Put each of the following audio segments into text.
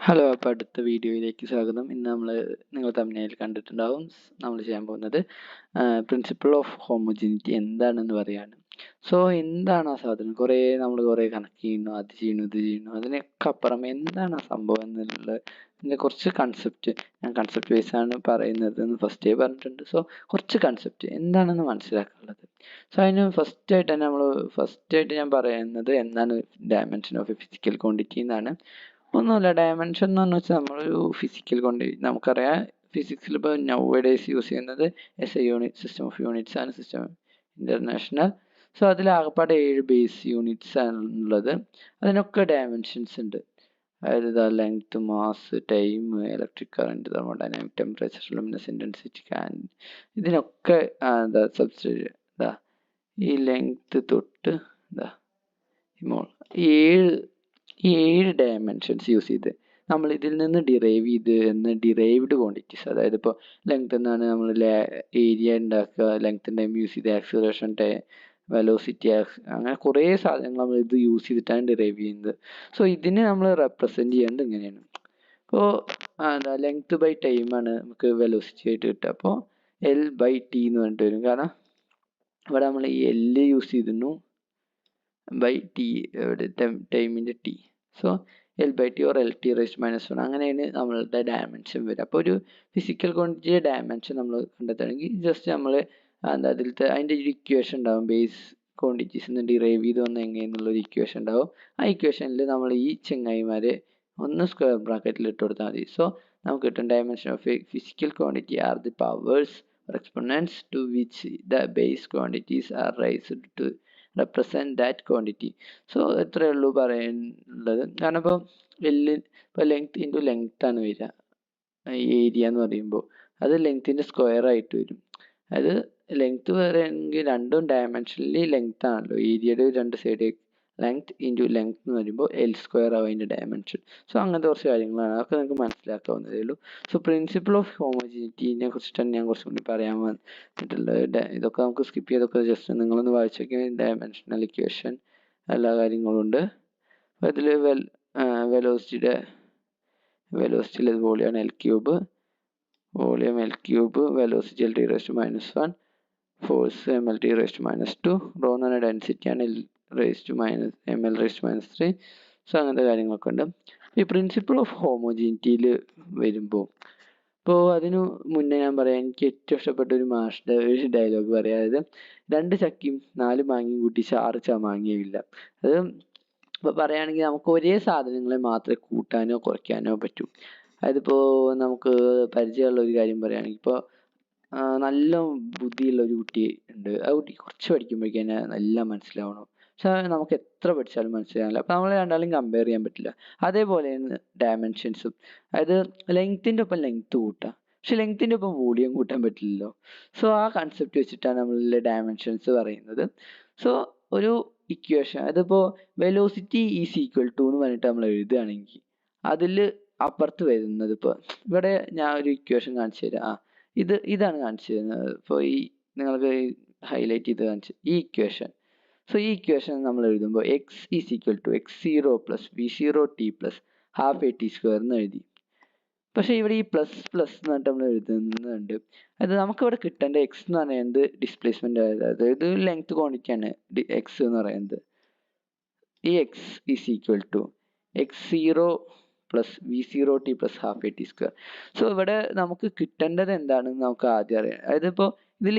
Hello, അപ്പോൾ അടുത്ത വീഡിയോയിലേക്ക് സ്വാഗതം. ഇന്ന് നിങ്ങൾ തമ്മിൽ കണ്ടിട്ടുണ്ടാവും നമ്മൾ ചെയ്യാൻ പോകുന്നത് പ്രിൻസിപ്പിൾ ഓഫ് ഹോമോജിനിറ്റി എന്താണെന്ന് പറയാണ്. സോ എന്താണ് ആ സാധനം? നമ്മൾ കുറേ കണക്ക് ചെയ്യുന്നു, അത് ചെയ്യുന്നു, ഇത് ചെയ്യുന്നു, അതിനൊക്കെ അപ്പുറം എന്താണ് ആ സംഭവം ഇതിൻ്റെ കുറച്ച് കൺസെപ്റ്റ് ഞാൻ കൺസെപ്റ്റ് വൈസ് ആണ് പറയുന്നത് എന്ന് ഫസ്റ്റേ പറഞ്ഞിട്ടുണ്ട്. സോ കുറച്ച് കൺസെപ്റ്റ് എന്താണെന്ന് മനസ്സിലാക്കാനുള്ളത്. സോ അതിന് ഫസ്റ്റായിട്ട് ഞാൻ പറയുന്നത് എന്താണ് dimension of A physical quantity എന്നാണ്. ഒന്നുമില്ല, ഡയമെൻഷൻ എന്ന് വെച്ചാൽ നമ്മളൊരു ഫിസിക്കൽ നമുക്കറിയാം ഫിസിക്സിൽ ഇപ്പോൾ നൗ ഡേയ്സ് യൂസ് ചെയ്യുന്നത് യൂണിറ്റ് സിസ്റ്റം ഓഫ് യൂണിറ്റ്സ് ആണ്, സിസ്റ്റം ഇന്റർനാഷണൽ. സോ അതിലാകപ്പാടെ 7 ബേസ് യൂണിറ്റ്സ് ആണ് ഉള്ളത്. അതിനൊക്കെ ഡയമെൻഷൻസ് ഉണ്ട്. അതായത് length, mass, time, electric current, thermodynamic, temperature, luminous intensity, ഇതിനൊക്കെ ഈ ലെങ്ത് തൊട്ട് ഈ ഏഴ് ഡയമെൻഷൻസ് യൂസ് ചെയ്ത് നമ്മൾ ഇതിൽ നിന്ന് ഡിറൈവ്ഡ് ക്വാണ്ടിറ്റീസ്, അതായത് ഇപ്പോൾ ലെങ്ത് എന്നാണ് നമ്മൾ ഏരിയ ഉണ്ടാക്കുക, ലെങ്ത് ടൈം യൂസ് ചെയ്ത് ആക്സിലറേഷൻ, വെലോസിറ്റി, അങ്ങനെ കുറേ സാധനങ്ങൾ നമ്മൾ ഇത് യൂസ് ചെയ്തിട്ടാണ് ഡിറൈവ് ചെയ്യുന്നത്. സോ ഇതിനെ നമ്മൾ റെപ്രസെൻറ്റ് ചെയ്യുന്നത് ഇങ്ങനെയാണ്. ഇപ്പോൾ ലെങ്ത് ബൈ ടൈമാണ് നമുക്ക് വെലോസിറ്റി ആയിട്ട് കിട്ടുക. അപ്പോൾ L/T എന്ന് പറഞ്ഞിട്ട് വരും. കാരണം ഇവിടെ നമ്മൾ ഈ L യൂസ് ചെയ്തിരുന്നു ബൈ ടി, ടൈമിൻ്റെ T. So L/T or LT⁻⁻1 അങ്ങനെയാണ് നമ്മളുടെ ഡയമെൻഷൻ വരിക. അപ്പോൾ ഒരു ഫിസിക്കൽ ക്വാണ്ടിറ്റിയുടെ ഡയമെൻഷൻ നമ്മൾ കണ്ടെത്തണമെങ്കിൽ ജസ്റ്റ് നമ്മൾ അതിൻ്റെ ഒരു ഇക്വേഷൻ ഉണ്ടാവും. ബേസ് ക്വാണ്ടിറ്റീസ് നിന്ന് ഡിറൈവ് ചെയ്ത് വന്ന എങ്ങനെയെന്നുള്ളൊരു ഇക്വേഷൻ ഉണ്ടാവും. ആ ഇക്വേഷനിൽ നമ്മൾ ഈ ചെങ്ങായിമാരെ ഒന്ന് സ്ക്വയർ ബ്രാക്കറ്റിൽ ഇട്ട് കൊടുത്താൽ മതി. സോ നമുക്ക് കിട്ടും dimension of A physical quantity are the powers exponents to which the base quantities are raised to represent that quantity. So ഇത്രയേ ഉള്ളൂ പറയാനുള്ളത്. കാരണം ഇപ്പോൾ ലെങ്ത് ഇൻറ്റു ലെങ്ത് ആണ് വരിക. ഏരിയ എന്ന് പറയുമ്പോൾ അത് ലെങ്ത്തിൻ്റെ സ്ക്വയർ ആയിട്ട് വരും. അത് ലെങ്ത് പറയുകയാണെങ്കിൽ രണ്ടും ഡയമെൻഷനലി ലെങ്ത് ആണല്ലോ. ഏരിയയുടെ രണ്ട് സൈഡ് ലെങ്ത് ഇൻറ്റു ലെങ്ത് എന്ന് പറയുമ്പോൾ L² ആവും അതിൻ്റെ ഡയമെൻഷൻ. സോ അങ്ങനത്തെ കുറച്ച് കാര്യങ്ങളാണ്, അതൊക്കെ നിങ്ങൾക്ക് മനസ്സിലാക്കാവുന്നതേ ഉള്ളൂ. സോ പ്രിൻസിപ്പിൾ ഓഫ് ഹോമോജിനിറ്റിനെ കുറിച്ചിട്ടാണ് ഞാൻ കുറച്ചും കൂടി പറയാൻ വന്നിട്ടുള്ളത്. ഇതൊക്കെ നമുക്ക് സ്കിപ്പ് ചെയ്തൊക്കെ ജസ്റ്റ് നിങ്ങളൊന്ന് വായിച്ചു നോക്കിയാൽ ഡയമെൻഷണൽ ഇക്വേഷൻ എല്ലാ കാര്യങ്ങളും ഉണ്ട്. അപ്പോൾ ഇതിൽ വെലോസിറ്റിയിൽ volume L3, velocity L⁻⁻1, force mL⁻⁻2, rho എന്ന് പറഞ്ഞ ഡെൻസിറ്റി ആണ് mL⁻⁻3. സോ അങ്ങനത്തെ കാര്യങ്ങളൊക്കെ ഉണ്ട്. ഈ പ്രിൻസിപ്പിൾ ഓഫ് ഹോമോജിനിറ്റിയിൽ വരുമ്പോൾ ഇപ്പോൾ അതിനു മുന്നേ ഞാൻ പറയാം, എനിക്ക് ഏറ്റവും ഇഷ്ടപ്പെട്ട ഒരു മാഷിൻ്റെ ഒരു ഡയലോഗ് പറയാം. അതായത് 2 ചക്കയും 4 മാങ്ങയും കൂട്ടി 6 ചമാങ്ങയില്ല. അത് ഇപ്പോൾ പറയുകയാണെങ്കിൽ നമുക്ക് ഒരേ സാധനങ്ങളെ മാത്രമേ കൂട്ടാനോ കുറയ്ക്കാനോ പറ്റൂ. അതിപ്പോൾ നമുക്ക് പരിചയമുള്ള ഒരു കാര്യം പറയുകയാണെങ്കിൽ, ഇപ്പോൾ നല്ല ബുദ്ധിയുള്ള ഒരു കുട്ടി ഉണ്ട്. ആ കുട്ടി കുറച്ച് പഠിക്കുമ്പോഴേക്കും എല്ലാം മനസ്സിലാവണം. പക്ഷെ നമുക്ക് എത്ര പഠിച്ചാലും മനസ്സിലാവില്ല. അപ്പോൾ നമ്മൾ രണ്ടാളും കമ്പയർ ചെയ്യാൻ പറ്റില്ല. അതേപോലെയാണ് ഡയമെൻഷൻസും. അതായത് ലെങ്ത്തിൻ്റെ ഒപ്പം ലെങ്ത്ത് കൂട്ടാം, പക്ഷെ ലെങ്ത്തിൻ്റെ ഒപ്പം വോളിയം കൂട്ടാൻ പറ്റില്ലല്ലോ. സോ ആ കൺസെപ്റ്റ് വെച്ചിട്ടാണ് നമ്മളിലെ ഡയമെൻഷൻസ് പറയുന്നത്. സോ ഒരു ഇക്വേഷൻ, അതിപ്പോൾ വെലോസിറ്റി ഈസ് ഈക്വൽ ടു എന്ന് പറഞ്ഞിട്ട് നമ്മൾ എഴുതുകയാണെങ്കിൽ അതിൽ അപ്പുറത്ത് വരുന്നത്, ഇപ്പോൾ ഇവിടെ ഞാൻ ഒരു ഇക്വേഷൻ കാണിച്ചു തരാം. ഇതാണ് കാണിച്ചു തരുന്നത്. ഇപ്പോൾ നിങ്ങൾക്ക് ഹൈലൈറ്റ് ചെയ്ത് കാണിച്ചു ഈ ഇക്വേഷൻ. സോ ഈ ഇക്വേഷൻ നമ്മൾ എഴുതുമ്പോൾ X is equal to x0 + v0t + ½at² എന്ന് എഴുതി. പക്ഷേ ഇവിടെ ഈ പ്ലസ് എന്ന് പറഞ്ഞിട്ട് നമ്മൾ എഴുതുന്നുണ്ട്. അത് നമുക്കിവിടെ കിട്ടേണ്ട എക്സ് എന്ന് പറയുന്നത് ഡിസ്പ്ലേസ്മെന്റ്, അതായത് ലെങ്ത് ക്വാണ്ടിറ്റി ആണ് എക്സ് എന്ന് പറയുന്നത്. ഈ x is equal to x0 + v0t + ½ so ഇവിടെ നമുക്ക് കിട്ടേണ്ടത് എന്താണെന്ന് നമുക്ക് ആദ്യം അറിയാം. അതായത് ഇപ്പോൾ ഇതിൽ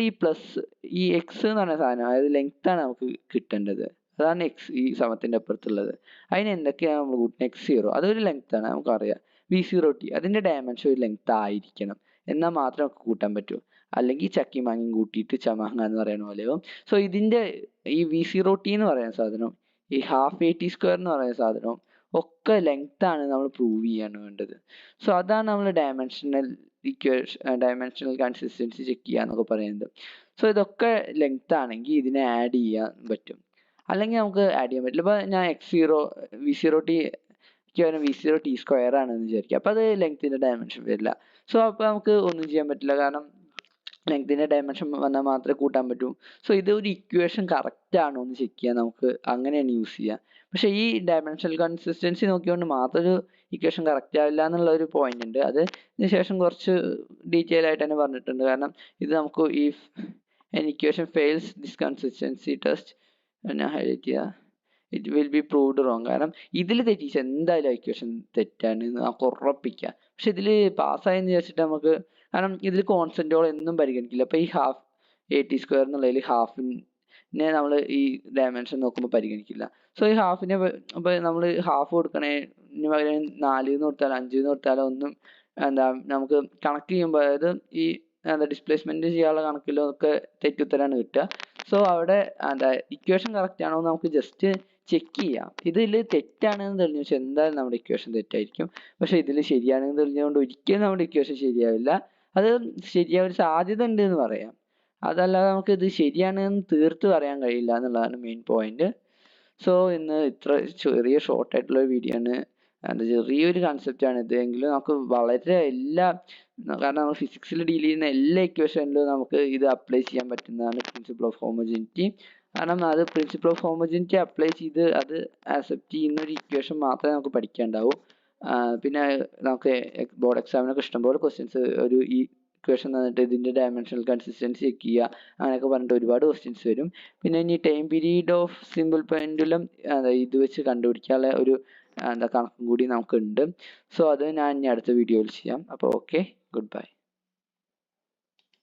ഈ എക്സ് എന്ന് പറഞ്ഞ സാധനം, അതായത് ലെങ്ത് ആണ് നമുക്ക് കിട്ടേണ്ടത്. അതാണ് എക്സ് ഈ സമത്തിൻ്റെ അപ്പുറത്തുള്ളത്. അതിന് എന്തൊക്കെയാണ് നമ്മൾ കൂട്ടുന്നത്? x0 അതൊരു ലെങ്ത് ആണ് നമുക്കറിയാം. v0t അതിൻ്റെ ഡയമെൻഷൻ ഒരു ലെങ്ത് ആയിരിക്കണം, എന്നാൽ മാത്രമേ നമുക്ക് കൂട്ടാൻ പറ്റൂ. അല്ലെങ്കിൽ ചക്കി മാങ്ങിയും കൂട്ടിയിട്ട് ചമാങ്ങ എന്ന് പറയുന്ന പോലെയോ. സോ ഇതിൻ്റെ ഈ v0t എന്ന് പറയുന്ന സാധനം, ഈ ½ at² എന്ന് പറയുന്ന സാധനം ഒക്കെ ലെങ്ത് ആണ് നമ്മൾ പ്രൂവ് ചെയ്യാണ് വേണ്ടത്. സോ അതാണ് നമ്മൾ ഡയമെൻഷണൽ കൺസിസ്റ്റൻസി ചെക്ക് ചെയ്യുക എന്നൊക്കെ പറയുന്നത്. സോ ഇതൊക്കെ ലെങ്ത് ആണെങ്കിൽ ഇതിനെ ആഡ് ചെയ്യാൻ പറ്റും, അല്ലെങ്കിൽ നമുക്ക് ആഡ് ചെയ്യാൻ പറ്റില്ല. ഇപ്പോൾ ഞാൻ v0t v0t² ആണെന്ന് വിചാരിക്കുക. അപ്പോൾ അത് ലെങ്ത്തിൻ്റെ ഡയമെൻഷൻ വരില്ല. സോ അപ്പോൾ നമുക്ക് ഒന്നും ചെയ്യാൻ പറ്റില്ല, കാരണം ലെങ്ത്തിൻ്റെ ഡയമെൻഷൻ വന്നാൽ മാത്രമേ കൂട്ടാൻ പറ്റൂ. സോ ഇത് ഒരു ഇക്വേഷൻ കറക്റ്റ് ആണോ എന്ന് ചെക്ക് ചെയ്യാൻ നമുക്ക് അങ്ങനെയാണ് യൂസ് ചെയ്യുക. പക്ഷേ ഈ ഡയമെൻഷണൽ കൺസിസ്റ്റൻസി നോക്കിക്കൊണ്ട് മാത്രം ഒരു ഇക്വേഷൻ കറക്റ്റ് ആവില്ല എന്നുള്ള ഒരു പോയിന്റ് ഉണ്ട്. അതിന് ശേഷം കുറച്ച് ഡീറ്റെയിൽ ആയിട്ട് തന്നെ പറഞ്ഞിട്ടുണ്ട്. കാരണം ഇത് നമുക്ക് if an equation fails this consistency test ഞാൻ ഹൈലൈറ്റ് ചെയ്യുക, it will be proved wrong. കാരണം ഇതിൽ തെറ്റിച്ച എന്തായാലും ഇക്വേഷൻ തെറ്റാണ് നമുക്ക് ഉറപ്പിക്കാം. പക്ഷെ ഇതിൽ പാസ്സായെന്ന് വിചാരിച്ചിട്ട് നമുക്ക്, കാരണം ഇതിൽ കോൺസ്റ്റന്റുകൾ എന്നും പരിഗണിക്കില്ല. അപ്പോൾ ഈ ഹാഫ് AT² എന്നുള്ളതിൽ ഹാഫിനെ നമ്മൾ ഈ ഡയമെൻഷൻ നോക്കുമ്പോൾ പരിഗണിക്കില്ല. സോ ഈ ഹാഫിനെ അപ്പോൾ നമ്മൾ ഹാഫ് കൊടുക്കണേ പകരം 4 എന്ന് കൊടുത്താലോ 5 എന്ന് കൊടുത്താലോ ഒന്നും നമുക്ക് കണക്ക് ചെയ്യുമ്പോൾ, അതായത് ഈ ഡിസ്പ്ലേസ്മെന്റ് ചെയ്യാനുള്ള കണക്കിലോ ഒക്കെ തെറ്റുത്തരാണ് കിട്ടുക. സോ അവിടെ ഇക്വേഷൻ കറക്റ്റ് ആണോ എന്ന് നമുക്ക് ജസ്റ്റ് ചെക്ക് ചെയ്യാം. ഇതിൽ തെറ്റാണെന്ന് തെളിഞ്ഞു വെച്ചാൽ എന്തായാലും നമ്മുടെ ഇക്വേഷൻ തെറ്റായിരിക്കും. പക്ഷെ ഇതിൽ ശരിയാണെന്ന് തെളിഞ്ഞുകൊണ്ട് ഒരിക്കലും നമ്മുടെ ഇക്വേഷൻ ശരിയാവില്ല. അത് ശരിയാവാൻ സാധ്യത ഉണ്ട് എന്ന് പറയാം, അതല്ലാതെ നമുക്ക് ഇത് ശരിയാണെന്ന് തീർത്ത് പറയാൻ കഴിയില്ല എന്നുള്ളതാണ് മെയിൻ പോയിന്റ്. സോ ഇന്ന് ഇത്ര ചെറിയ ഷോർട്ട് ആയിട്ടുള്ള ഒരു വീഡിയോ ആണ്, ചെറിയൊരു കൺസെപ്റ്റ് ആണ് ഇത്. എങ്കിലും നമുക്ക് വളരെ കാരണം നമ്മൾ ഫിസിക്സിൽ ഡീൽ ചെയ്യുന്ന എല്ലാ ഇക്വേഷനിലും നമുക്ക് ഇത് അപ്ലൈ ചെയ്യാൻ പറ്റുന്നതാണ് പ്രിൻസിപ്പിൾ ഓഫ് ഹോമോജനിറ്റി. കാരണം അത് പ്രിൻസിപ്പിൾ ഓഫ് ഹോമോജനിറ്റി അപ്ലൈ ചെയ്ത് അത് ആക്സെപ്റ്റ് ചെയ്യുന്ന ഒരു ഇക്വേഷൻ മാത്രമേ നമുക്ക് പഠിക്കാനുണ്ടാവൂ. പിന്നെ നമുക്ക് ബോർഡ് എക്സാമിനൊക്കെ ഇഷ്ടംപോലെ ക്വസ്റ്റ്യൻസ് ഒരു ഈ ഇക്വേഷൻ തന്നിട്ട് ഇതിൻ്റെ ഡയമെൻഷണൽ കൺസിസ്റ്റൻസി ചെക്ക് ചെയ്യുക അങ്ങനെയൊക്കെ പറഞ്ഞിട്ട് ഒരുപാട് ക്വസ്റ്റ്യൻസ് വരും. പിന്നെ ഇനി time period of simple pendulum ഇത് വെച്ച് കണ്ടുപിടിക്കാനുള്ള ഒരു കണക്കും കൂടി നമുക്കുണ്ട്. സോ അത് ഞാൻ ഇനി അടുത്ത വീഡിയോയിൽ ചെയ്യാം. അപ്പോൾ ഓക്കെ, ഗുഡ് ബൈ.